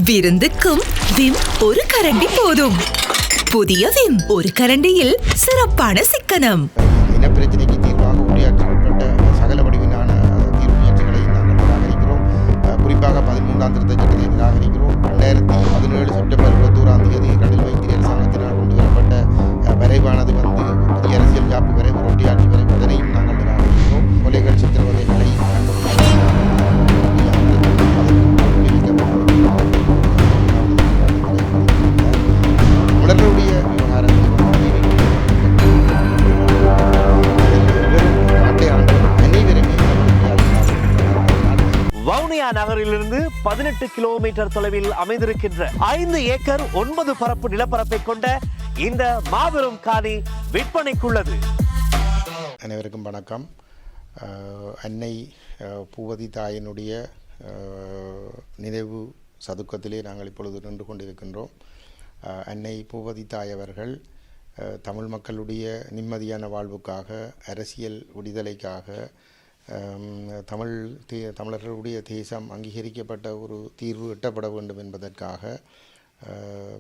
விருந்துக்கும் Vim ஒரு கரண்டி போதும். புதிய விம் ஒரு கரண்டியில் சிறப்பான சிக்கனம். இனப்பிரச்சனைக்கு தீர்வாக உரையாற்றப்பட்ட சகல வடிவிலான தீர்வு முயற்சிகளை நாங்கள் நிராகரிக்கிறோம். குறிப்பாக 13ஆம் திருத்தச் சட்டத்தை நிராகரிக்கிறோம். 2017 செப்டம்பர் 21 ரணில் வைத்திய அரசாங்கத்தினால் கொண்டு வரப்பட்ட வரைவானது புதிய அரசியல் காப்பு வரைவு ஒட்டியாட்சி வரைவு அதனையும் நாங்கள் நிராகரிக்கிறோம். கொலைகள் சித்திரவதைகளை தமிழர்களுடைய விவகாரத்தில் வவுனியா நகரிலிருந்து 18 கிலோமீட்டர் தொலைவில் அமைந்திருக்கின்ற 5 ஏக்கர் 9 பரப்பு நிலப்பரப்பை கொண்ட இந்த மாபெரும் காணி விற்பனைக்குள்ளது. அனைவருக்கும் வணக்கம். அன்னை பூவதி தாயினுடைய நினைவு சதுக்கத்திலே நாங்கள் இப்பொழுது நின்று கொண்டிருக்கின்றோம். அன்னை பூவதி தாய் அவர்கள் தமிழ் மக்களுடைய நிம்மதியான வாழ்வுக்காக, அரசியல் விடுதலைக்காக, தமிழர்களுடைய தேசம் அங்கீகரிக்கப்பட்ட ஒரு தீர்வு எட்டப்பட வேண்டும் என்பதற்காக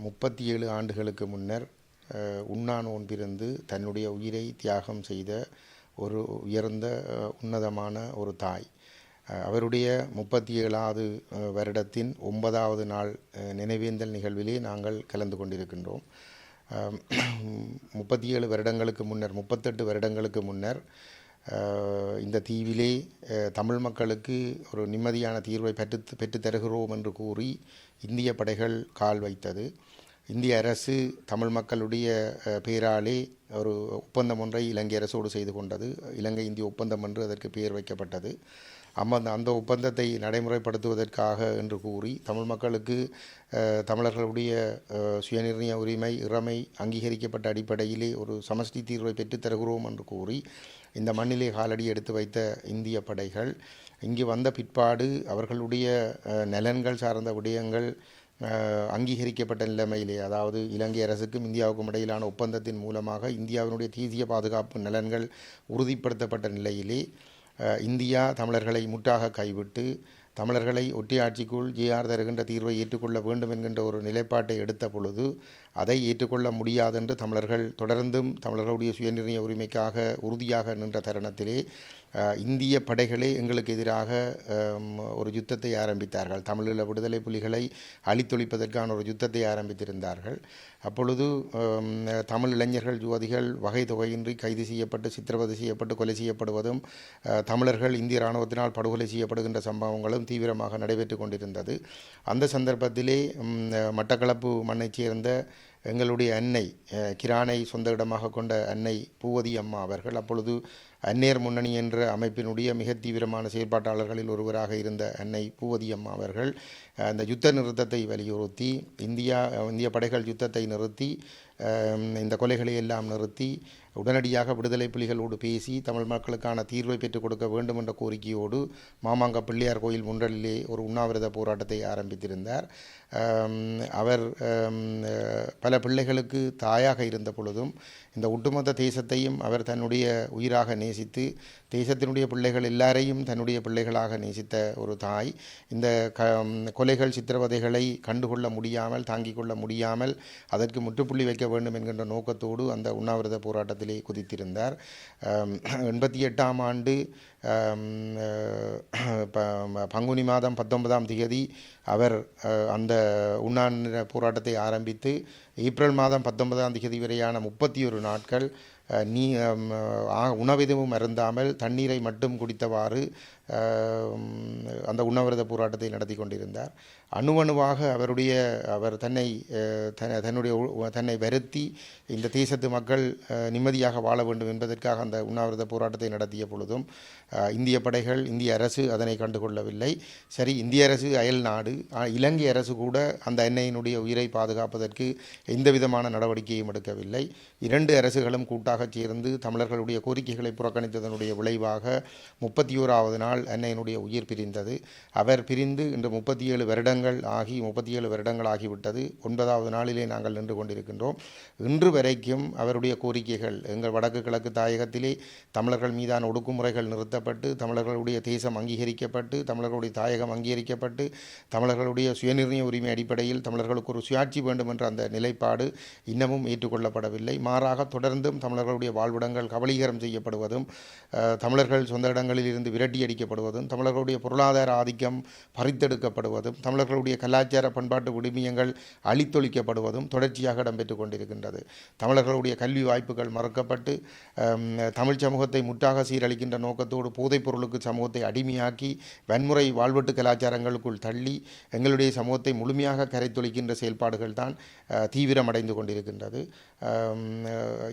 37 ஆண்டுகளுக்கு முன்னர் உண்ணா நோன்பிருந்து தன்னுடைய உயிரை தியாகம் செய்த ஒரு உயர்ந்த உன்னதமான ஒரு தாய். அவருடைய 37வது வருடத்தின் 9வது நாள் நினைவேந்தல் நிகழ்விலே நாங்கள் கலந்து கொண்டிருக்கின்றோம். 37 வருடங்களுக்கு முன்னர், 38 வருடங்களுக்கு முன்னர் இந்த தீவிலே தமிழ் மக்களுக்கு ஒரு நிம்மதியான தீர்வை பெற்று தருகிறோம் என்று கூறி இந்திய படைகள் கால் வைத்தது. இந்திய அரசு தமிழ் மக்களுடைய பேராலே ஒரு ஒப்பந்தம் ஒன்றை இலங்கை அரசோடு செய்து கொண்டது. இலங்கை இந்திய ஒப்பந்தம் என்று அதற்கு பெயர் வைக்கப்பட்டது. அந்த ஒப்பந்தத்தை நடைமுறைப்படுத்துவதற்காக என்று கூறி தமிழ் மக்களுக்கு தமிழர்களுடைய சுயநிர்ணய உரிமை, இறைமை அங்கீகரிக்கப்பட்ட அடிப்படையிலே ஒரு சமஷ்டி தீர்வை பெற்றுத்தருகிறோம் என்று கூறி இந்த மண்ணிலே காலடி எடுத்து வைத்த இந்திய படைகள் இங்கு வந்த பிற்பாடு அவர்களுடைய நலன்கள் சார்ந்த விடயங்கள் அங்கீகரிக்கப்பட்ட நிலைமையிலே, அதாவது இலங்கை அரசுக்கும் இந்தியாவுக்கும் இடையிலான ஒப்பந்தத்தின் மூலமாக இந்தியாவினுடைய தேசிய பாதுகாப்பு நலன்கள் உறுதிப்படுத்தப்பட்ட நிலையிலே இந்தியா தமிழர்களை முற்றாக கைவிட்டு தமிழர்களை ஒட்டியாட்சிக்குள் ஜிஆர் தருகின்ற தீர்வை ஏற்றுக்கொள்ள வேண்டும் என்கின்ற ஒரு நிலைப்பாட்டை எடுத்த பொழுது அதை ஏற்றுக்கொள்ள முடியாதென்று தமிழர்கள் தொடர்ந்தும் தமிழர்களுடைய சுயநிர்ணய உரிமைக்காக உறுதியாக நின்ற தருணத்திலே இந்திய படைகளே எங்களுக்கு எதிராக ஒரு யுத்தத்தை ஆரம்பித்தார்கள். தமிழீழ விடுதலை புலிகளை அழித்தொழிப்பதற்கான ஒரு யுத்தத்தை ஆரம்பித்திருந்தார்கள். அப்பொழுது தமிழ் இளைஞர்கள், யுவதிகள் வகை தொகையின்றி கைது செய்யப்பட்டு, சித்திரவதை செய்யப்பட்டு, கொலை செய்யப்படுவதும், தமிழர்கள் இந்திய இராணுவத்தினால் படுகொலை செய்யப்படுகின்ற சம்பவங்களும் தீவிரமாக நடைபெற்று கொண்டிருந்தது. அந்த சந்தர்ப்பத்திலே மட்டக்களப்பு மண்ணைச் சேர்ந்த எங்களுடைய அன்னை, கிரானை சொந்த இடமாக கொண்ட அன்னை பூவதி அம்மா அவர்கள், அப்பொழுது அந்நேர் முன்னணி என்ற அமைப்பினுடைய மிக தீவிரமான செயற்பாட்டாளர்களில் ஒருவராக இருந்த அன்னை பூவதி அம்மா அவர்கள் அந்த யுத்த நிறுத்தத்தை வலியுறுத்தி இந்திய படைகள் யுத்தத்தை நிறுத்தி இந்த கொலைகளை எல்லாம் நிறுத்தி உடனடியாக விடுதலை புலிகளோடு பேசி தமிழ் மக்களுக்கான தீர்வை பெற்றுக் கொடுக்க வேண்டும் என்ற கோரிக்கையோடு மாமாங்க பிள்ளையார் கோயில் முன்றலிலே ஒரு உண்ணாவிரத போராட்டத்தை ஆரம்பித்திருந்தார். அவர் பல பிள்ளைகளுக்கு தாயாக இருந்த பொழுதும் இந்த ஒட்டுமொத்த தேசத்தையும் அவர் தன்னுடைய உயிராக நேசித்து தேசத்தினுடைய பிள்ளைகள் எல்லாரையும் தன்னுடைய பிள்ளைகளாக நேசித்த ஒரு தாய். இந்த கொலைகள், சித்திரவதைகளை கண்டுகொள்ள முடியாமல், தாங்கிக் கொள்ள முடியாமல் அதற்கு முற்றுப்புள்ளி வைக்க வேண்டும் என்கின்ற நோக்கத்தோடு அந்த உண்ணாவிரத போராட்டத்திலே குதித்திருந்தார். 88ஆம் ஆண்டு பங்குனி மாதம் 19ஆம் தேதி அவர் அந்த உண்ணாநிலை போராட்டத்தை ஆரம்பித்து ஏப்ரல் மாதம் 19ஆம் தேதி வரையான 31 நாட்கள் உணவெதுவும் அருந்தாமல் தண்ணீரை மட்டும் குடித்தவாறு அந்த உண்ணாவிரத போராட்டத்தை நடத்தி கொண்டிருந்தார். அணுவணுவாக அவர் தன்னை வருத்தி இந்த தேசத்து மக்கள் நிம்மதியாக வாழ வேண்டும் என்பதற்காக அந்த உண்ணாவிரத போராட்டத்தை நடத்திய பொழுதும் இந்திய படைகள், இந்திய அரசு அதனை கண்டுகொள்ளவில்லை. சரி, இந்திய அரசு அயல் நாடு, இலங்கை அரசு கூட அந்த அன்னையினுடைய உயிரை பாதுகாப்பதற்கு எந்த விதமான நடவடிக்கையும் எடுக்கவில்லை. இரண்டு அரசுகளும் கூட்டாக கூட்டாக சேர்ந்து தமிழர்களுடைய கோரிக்கைகளை புறக்கணித்ததனுடைய விளைவாக 31வது நாள் அன்னையினுடைய உயிர் பிரிந்தது. அவர் பிரிந்து இன்று 37 வருடங்கள் ஆகிவிட்டது. 9வது நாளிலே நாங்கள் நின்று கொண்டிருக்கின்றோம். இன்று வரைக்கும் அவருடைய கோரிக்கைகள் எங்கள் வடக்கு கிழக்கு தாயகத்திலே தமிழர்கள் மீதான ஒடுக்குமுறைகள் நிறுத்தப்பட்டு, தமிழர்களுடைய தேசம் அங்கீகரிக்கப்பட்டு, தமிழர்களுடைய தாயகம் அங்கீகரிக்கப்பட்டு, தமிழர்களுடைய சுயநிர்ணய உரிமை அடிப்படையில் தமிழர்களுக்கு ஒரு சுயாட்சி வேண்டும் என்ற அந்த நிலைப்பாடு இன்னமும் ஏற்றுக்கொள்ளப்படவில்லை. மாறாக தொடர்ந்தும் தமிழர்களுடைய வாழ்விடங்கள் கபலீகரம் செய்யப்படுவதும், தமிழர்கள் சொந்த இடங்களில் இருந்து விரட்டியடிக்கப்படுவதும், தமிழர்களுடைய பொருளாதார ஆதிக்கம் பறித்தெடுக்கப்படுவதும், தமிழர்களுடைய கலாச்சார பண்பாட்டு விடுமியங்கள் அழித்தொழிக்கப்படுவதும் தொடர்ச்சியாக இடம்பெற்று கொண்டிருக்கின்றது. தமிழர்களுடைய கல்வி வாய்ப்புகள் மறுக்கப்பட்டு, தமிழ் சமூகத்தை முற்றாக சீரழிக்கின்ற நோக்கத்தோடு போதைப் பொருளுக்கு சமூகத்தை அடிமையாக்கி வன்முறை வாழ்வெட்டு கலாச்சாரங்களுக்குள் தள்ளி எங்களுடைய சமூகத்தை முழுமையாக கரைத்தொழிக்கின்ற செயல்பாடுகள் தான் தீவிரமடைந்து கொண்டிருக்கின்றது.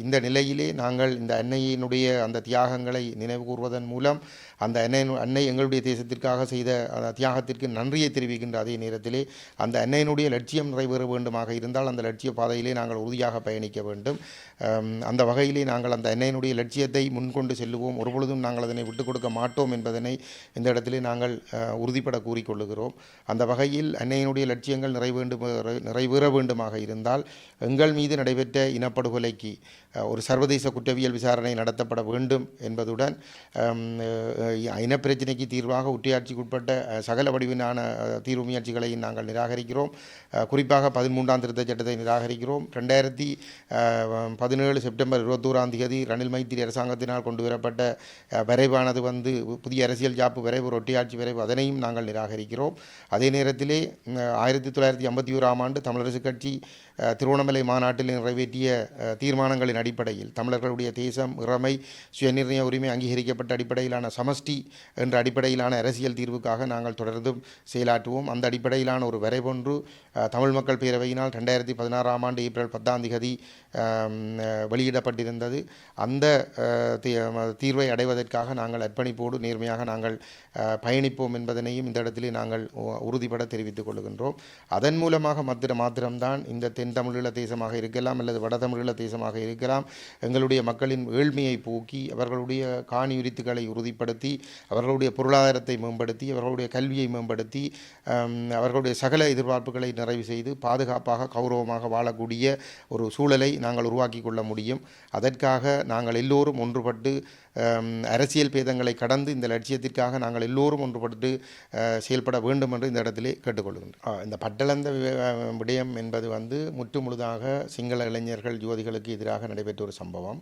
இந்த நிலையிலே நாங்கள் இந்த அன்னையினுடைய அந்த தியாகங்களை நினைவு கூர்வதன் மூலம் அந்த அன்னை எங்களுடைய தேசத்திற்காக செய்த தியாகத்திற்கு நன்றியை தெரிவிக்கின்ற அதே நேரத்திலே அந்த அன்னையினுடைய லட்சியம் நிறைவேற வேண்டுமாக இருந்தால் அந்த லட்சிய பாதையிலே நாங்கள் உறுதியாக பயணிக்க வேண்டும். அந்த வகையிலே நாங்கள் அந்த அன்னையினுடைய லட்சியத்தை முன்கொண்டு செல்லுவோம். ஒருபொழுதும் நாங்கள் அதனை விட்டுக் கொடுக்க மாட்டோம் என்பதனை இந்த இடத்திலே நாங்கள் உறுதிப்பட கூறிக்கொள்ளுகிறோம். அந்த வகையில் அன்னையினுடைய லட்சியங்கள் நிறைவேற வேண்டுமாக இருந்தால் எங்கள் மீது நடைபெற்ற இனப்படுகொலைக்கு ஒரு சர்வதேச குற்றவியல் விசாரணை நடத்தப்பட வேண்டும் என்பதுடன் இனப்பிரச்சினைக்கு தீர்வாக ஒற்றையாட்சிக்குட்பட்ட சகல வடிவிலான தீர்வு முயற்சிகளை நாங்கள் நிராகரிக்கிறோம். குறிப்பாக 13ஆம் திருத்தச் சட்டத்தை நிராகரிக்கிறோம். 2017 செப்டம்பர் 21ஆம் தேதி ரணில் மைத்திரி அரசாங்கத்தினால் கொண்டு வரப்பட்ட வரைவானது புதிய அரசியல் ஜாப்பு வரைவு, ஒரு ஒற்றையாட்சி வரைவு, அதனையும் நாங்கள் நிராகரிக்கிறோம். அதே நேரத்திலே 1951ஆம் ஆண்டு தமிழரசு கட்சி திருவண்ணாமலை மாநாட்டில் நிறைவேற்றிய தீர்மானங்களின் அடிப்படையில் தமிழர்களுடைய தேசம், இறைமை, சுயநிர்ணய உரிமை அங்கீகரிக்கப்பட்ட அடிப்படையிலான சமஷ்டி என்ற அடிப்படையிலான அரசியல் தீர்வுக்காக நாங்கள் தொடர்ந்தும் செயலாற்றுவோம். அந்த அடிப்படையிலான ஒரு வரைவொன்று தமிழ் மக்கள் பேரவையினால் 2016ஆம் ஆண்டு ஏப்ரல் 10ஆம் தேதி வெளியிடப்பட்டிருந்தது. அந்த தீர்வை அடைவதற்காக நாங்கள் அர்ப்பணிப்போடு நேர்மையாக நாங்கள் பயணிப்போம் என்பதனையும் இந்த இடத்திலே நாங்கள் உறுதிபட தெரிவித்துக் கொள்கின்றோம். அதன் மூலமாக மாத்திரம்தான் இந்த தென் தமிழீழ தேசமாக இருக்கலாம் அல்லது வட தமிழீழ தேசமாக இருக்கலாம் எங்களுடைய மக்களின் ஏழ்மையை போக்கி, அவர்களுடைய காணி உரித்துக்களை உறுதிப்படுத்தி, அவர்களுடைய பொருளாதாரத்தை மேம்படுத்தி, அவர்களுடைய கல்வியை மேம்படுத்தி, அவர்களுடைய சகல எதிர்பார்ப்புகளை நிறைவு செய்து பாதுகாப்பாக கௌரவமாக வாழக்கூடிய ஒரு சூழலை நாங்கள் உருவாக்கி கொள்ள முடியும். அதற்காக நாங்கள் எல்லோரும் ஒன்றுபட்டு அரசியல் பேதங்களை கடந்து இந்த லட்சியத்திற்காக நாங்கள் எல்லோரும் ஒன்றுபட்டு செயல்பட வேண்டும் என்று இந்த இடத்திலே கேட்டுக்கொள்கின்றோம். இந்த பட்டளந்த விடயம் என்பது முற்றுமுழுதாக சிங்கள இளைஞர்கள் யுவதிகளுக்கு எதிராக நடைபெற்ற ஒரு சம்பவம்.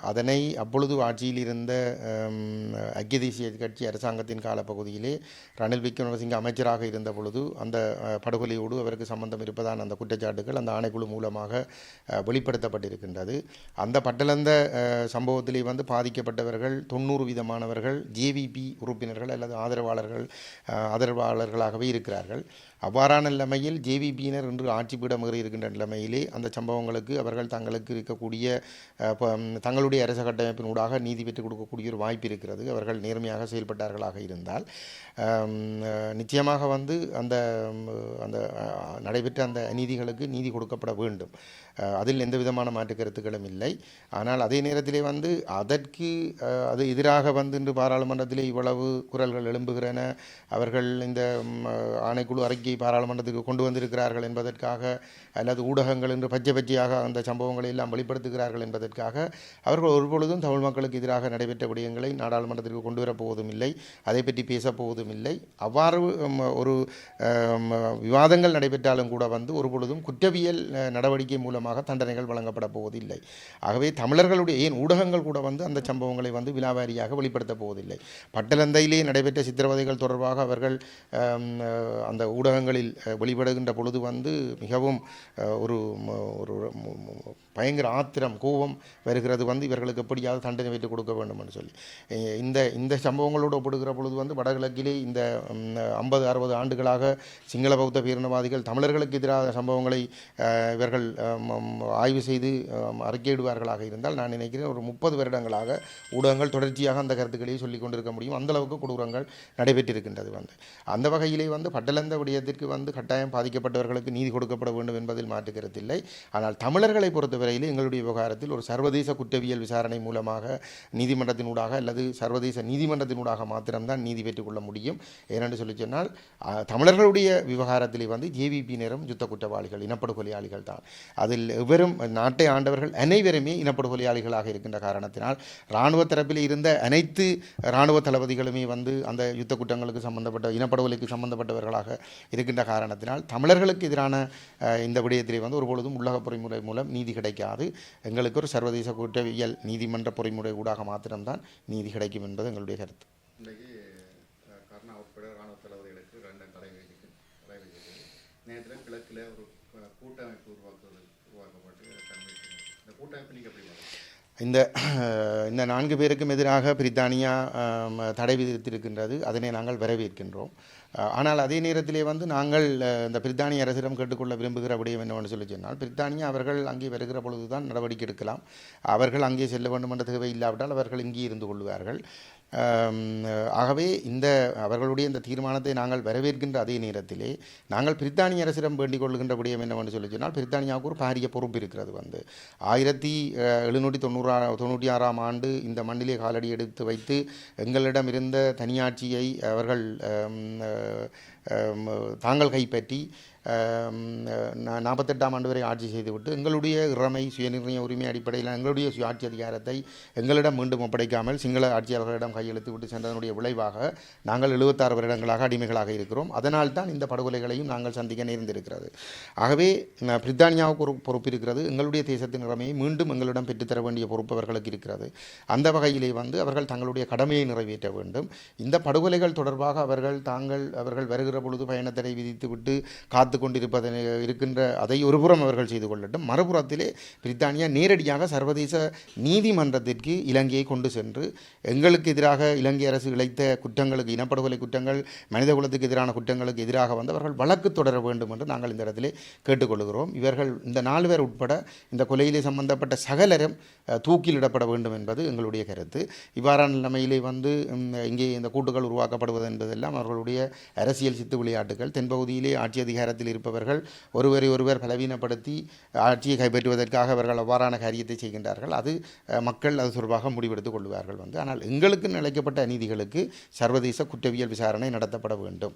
அதனை அப்பொழுது ஆட்சியில் இருந்த ஐக்கிய தேசிய கட்சி அரசாங்கத்தின் காலப்பகுதியிலே ரணில் விக்ரமசிங்க அமைச்சராக இருந்த பொழுது அந்த படுகொலையோடு அவருக்கு சம்பந்தம் இருப்பதான அந்த குற்றச்சாட்டுகள் அந்த ஆணைக்குழு மூலமாக வெளிப்படுத்தப்பட்டிருக்கின்றது. அந்த பட்டளந்த சம்பவத்திலே பாதிக்கப்பட்டவர்கள் 90% ஜேவிபி உறுப்பினர்கள் அல்லது ஆதரவாளர்களாகவே இருக்கிறார்கள். அவ்வாறான நிலைமையில் ஜேவிபியினர் இன்று ஆட்சி பீடமேறி இருக்கின்ற நிலைமையிலே அந்த சம்பவங்களுக்கு அவர்கள் தங்களுக்கு இருக்கக்கூடிய தங்களுடைய அரச கட்டமைப்பின் ஊடாக நீதி பெற்றுக் கொடுக்கக்கூடிய ஒரு வாய்ப்பு இருக்கிறது. அவர்கள் நேர்மையாக செயல்பட்டார்களாக இருந்தால் நிச்சயமாக அந்த அந்த நடைபெற்ற அந்த அநீதிகளுக்கு நீதி கொடுக்கப்பட வேண்டும். அதில் எந்த விதமான மாற்று கருத்துக்களும் இல்லை. ஆனால் அதே நேரத்திலே அதற்கு அது எதிராக இன்று பாராளுமன்றத்திலே இவ்வளவு குரல்கள் எழும்புகிறன. அவர்கள் இந்த ஆணைக்குழு அறிக்கை பாராளுமன்றத்துக்கு கொண்டு வந்திருக்கிறார்கள் என்பதற்காக அல்லது ஊடகங்கள் என்று பச்சையாக அந்த சம்பவங்களை எல்லாம் வெளிப்படுத்துகிறார்கள் என்பதற்காக அவர்கள் ஒருபொழுதும் தமிழ் மக்களுக்கு எதிராக நடைபெற்ற விடயங்களை நாடாளுமன்றத்திற்கு கொண்டு வரப்போவதும் இல்லை, அதை பற்றி பேசப்போவதும் இல்லை. அவ்வாறு ஒரு விவாதங்கள் நடைபெற்றாலும் கூட ஒருபொழுதும் குற்றவியல் நடவடிக்கை மூலமாக தண்டனைகள் வழங்கப்பட போவதில்லை. ஆகவே தமிழர்களுடைய ஏன் ஊடகங்கள் கூட அந்த சம்பவங்களை விலாவாரியாக வெளிப்படுத்தப் போவதில்லை. பட்டலந்தையிலே நடைபெற்ற சித்திரவதைகள் தொடர்பாக அவர்கள் அந்த ஊடகங்களில் வெளிப்படுகின்ற பொழுது மிகவும் ஒரு பயங்கர ஆத்திரம், கோபம் வருகிறது. இவர்களுக்கு எப்படியாவது தண்டனை வைத்து கொடுக்க வேண்டும் என்று சொல்லி இந்த சம்பவங்களோடு ஒப்பிடுகிற பொழுது வடகிழக்கிலே இந்த 50-60 ஆண்டுகளாக சிங்கள பௌத்த பேரினவாதிகள் தமிழர்களுக்கு எதிரான சம்பவங்களை இவர்கள் ஆய்வு செய்து அறிக்கையிடுவார்களாக இருந்தால் நான் நினைக்கிறேன் ஒரு 30 வருடங்களாக ஊடகங்கள் தொடர்ச்சியாக அந்த கருத்துக்களையே சொல்லிக் கொண்டிருக்க முடியும். அந்தளவுக்கு கொடூரங்கள் நடைபெற்றிருக்கின்றது. அந்த வகையிலே பட்டளந்த விடயத்திற்கு கட்டாயம் பாதிக்கப்பட்டவர்களுக்கு நீதி கொடுக்கப்பட வேண்டும் என்பதில் மாற்று கருத்தில்லை. ஆனால் தமிழர்களை பொறுத்தவரையிலே எங்களுடைய விவகாரத்தில் ஒரு சர்வதேச குற்றவியல் விசாரணை மூலமாக நீதிமன்றத்தினூடாக அல்லது சர்வதேச நீதிமன்றத்தினூடாக மாத்திரம்தான் நீதி பெற்றுக்கொள்ள முடியும். ஏனென்று சொல்லி சொன்னால் தமிழர்களுடைய விவகாரத்திலே வந்து ஜேவிபியினரும் யுத்த குற்றவாளிகள், இனப்படுகொலையாளிகள் தான். அதில் எவரும் நாட்டை ஆண்டவர்கள் அனைவருமே இனப்படுகொலையாளிகளாக இருக்கின்ற காரணத்தினால் இராணுவ தரப்பில் இருந்த அனைத்து இராணுவ தளபதிகளுமே வந்து அந்த யுத்த குற்றங்களுக்கு சம்பந்தப்பட்ட இனப்படுகொலைக்கு சம்பந்தப்பட்டவர்களாக இருக்கின்ற காரணத்தினால் தமிழர்களுக்கு எதிரான இந்த விடயத்திலே வந்து ஒருபொழுதும் உள்ளக பொறிமுறை மூலம் நீதி கிடைக்காது. எங்களுக்கு ஒரு சர்வதேச குற்றவியல் நீதிமன்ற பொறிமுறை ஊடாக மாத்திரம்தான் நீதி கிடைக்கும் என்பது எங்களுடைய கருத்து. இன்றைக்கு கர்ணா உட்பட இராணுவ தளபதிகளுக்கு 2 தடை நேரத்தில் கிழக்கில் ஒரு கூட்டமைப்பு உருவாக்கப்பட்டு இந்த கூட்டமைப்பு நீங்கள் எப்படி இந்த 4 பேருக்கும் எதிராக பிரித்தானியா தடை விதித்திருக்கின்றது. அதனை நாங்கள் வரவேற்கின்றோம். ஆனால் அதே நேரத்திலே வந்து நாங்கள் இந்த பிரித்தானிய அரசிடம் கேட்டுக்கொள்ள விரும்புகிற விடயம் என்னவென்று சொல்லி சொன்னால், பிரித்தானியா அவர்கள் அங்கே வருகிற பொழுது தான் நடவடிக்கை எடுக்கலாம். அவர்கள் அங்கே செல்ல வேண்டும் என்ற தேவை இல்லாவிட்டால் அவர்கள் இங்கே இருந்து கொள்வார்கள். ஆகவே அவர்களுடைய இந்த தீர்மானத்தை நாங்கள் வரவேற்கின்ற அதே நேரத்திலே நாங்கள் பிரித்தானிய அரசிடம் வேண்டிக் கொள்கின்ற விடயம் என்னவென்று சொல்லி சொன்னால், பிரித்தானியாவுக்கு ஒரு பாரிய பொறுப்பு இருக்கிறது. வந்து 1796ஆம் ஆண்டு இந்த மண்ணிலே காலடி எடுத்து வைத்து எங்களிடம் இருந்த தனியாட்சியை அவர்கள் தாங்கள் கைப்பற்றி 48ஆம் ஆண்டு வரை ஆட்சி செய்துவிட்டு எங்களுடைய இறமை சுயநிர்ணய உரிமை அடிப்படையில் எங்களுடைய சுயாட்சி அதிகாரத்தை எங்களிடம் மீண்டும் ஒப்படைக்காமல் சிங்கள ஆட்சியாளர்களிடம் கையெழுத்து விட்டு சென்றதனுடைய விளைவாக நாங்கள் 76 வருடங்களாக அடிமைகளாக இருக்கிறோம். அதனால் தான் இந்த படுகொலைகளையும் நாங்கள் சந்திக்க நேர்ந்திருக்கிறது. ஆகவே பிரித்தானியாவுக்கு ஒரு பொறுப்பு இருக்கிறது. எங்களுடைய தேசத்தின் இறமையை மீண்டும் எங்களிடம் பெற்றுத்தர வேண்டிய பொறுப்பு அவர்களுக்கு இருக்கிறது. அந்த வகையிலே வந்து அவர்கள் தங்களுடைய கடமையை நிறைவேற்ற வேண்டும். இந்த படுகொலைகள் தொடர்பாக அவர்கள் வருகிற பொழுது பயணத்தடை விதித்துவிட்டு காத்து இருக்கின்ற அதை ஒருபுறம் அவர்கள் செய்து கொள்ளட்டும். மறுபுறத்திலே பிரித்தானியா நேரடியாக சர்வதேச நீதிமன்றத்திற்கு இலங்கையை கொண்டு சென்று எங்களுக்கு எதிராக இலங்கை அரசு இழைத்த குற்றங்களுக்கு, இனப்படுகொலை குற்றங்கள், மனித குலத்துக்கு எதிரான குற்றங்களுக்கு எதிராக வந்து அவர்கள் வழக்கு தொடர வேண்டும் என்று நாங்கள் இந்த இடத்திலே கேட்டுக்கொள்கிறோம். இவர்கள் இந்த 4 பேர் உட்பட இந்த கொலையிலே சம்பந்தப்பட்ட சகலரும் தூக்கிலிடப்பட வேண்டும் என்பது எங்களுடைய கருத்து. இவ்வாறான நிலைமையிலே வந்து இங்கே இந்த கூட்டுகள் உருவாக்கப்படுவது என்பதெல்லாம் அவர்களுடைய அரசியல் சித்து விளையாட்டுகள். தென்பகுதியிலே ஆட்சி அதிகாரத்தில் இருப்பவர்கள் ஒருவர் பலவீனப்படுத்தி ஆட்சியை கைப்பற்றுவதற்காக அவர்கள் அவ்வாறான காரியத்தை செய்கின்றார்கள். அது மக்கள் அது தொடர்பாக முடிவெடுத்துக் கொள்வார்கள். ஆனால் எங்களுக்கு நிலைக்கப்பட்ட அநீதிகளுக்கு சர்வதேச குற்றவியல் விசாரணை நடத்தப்பட வேண்டும்.